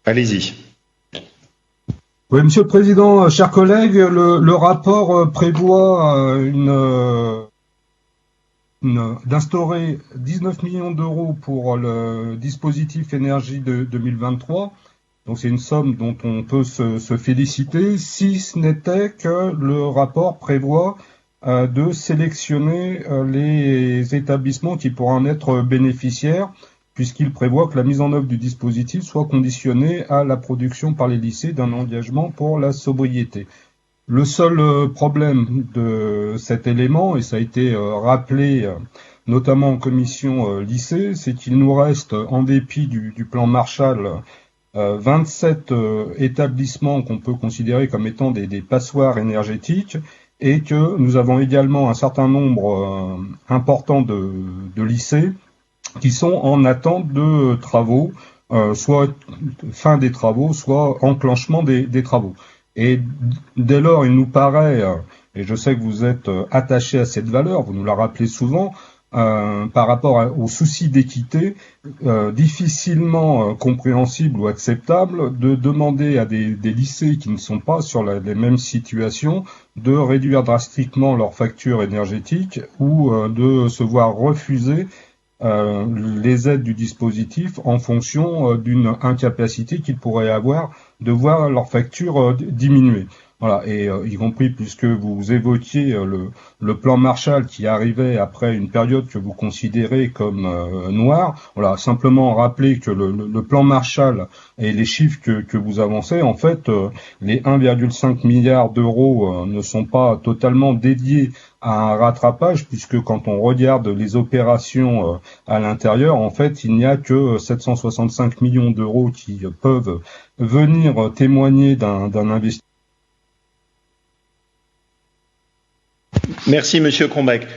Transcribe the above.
Allez-y. Oui, Monsieur le Président, chers collègues, le rapport prévoit d'instaurer 19 millions d'euros pour le dispositif énergie de 2023. Donc c'est une somme dont on peut se féliciter, si ce n'était que le rapport prévoit de sélectionner les établissements qui pourraient en être bénéficiaires, puisqu'il prévoit que la mise en œuvre du dispositif soit conditionnée à la production par les lycées d'un engagement pour la sobriété. Le seul problème de cet élément, et ça a été rappelé notamment en commission lycée, c'est qu'il nous reste, en dépit du plan Marshall, 27 établissements qu'on peut considérer comme étant des passoires énergétiques, et que nous avons également un certain nombre important de lycées qui sont en attente de travaux, soit fin des travaux, soit enclenchement des travaux. Et dès lors, il nous paraît, et je sais que vous êtes attaché à cette valeur, vous nous la rappelez souvent, par rapport au souci d'équité, difficilement compréhensible ou acceptable de demander à des lycées qui ne sont pas sur les mêmes situations de réduire drastiquement leur facture énergétique ou de se voir refuser les aides du dispositif en fonction d'une incapacité qu'ils pourraient avoir de voir leur facture diminuer. Voilà, et y compris puisque vous évoquiez le plan Marshall qui arrivait après une période que vous considérez comme noire. Voilà, simplement rappeler que le plan Marshall et les chiffres que vous avancez, en fait, les 1,5 milliard d'euros ne sont pas totalement dédiés à un rattrapage, puisque quand on regarde les opérations à l'intérieur, en fait, il n'y a que 765 millions d'euros qui peuvent venir témoigner d'un investissement. Merci, Monsieur Cronbach.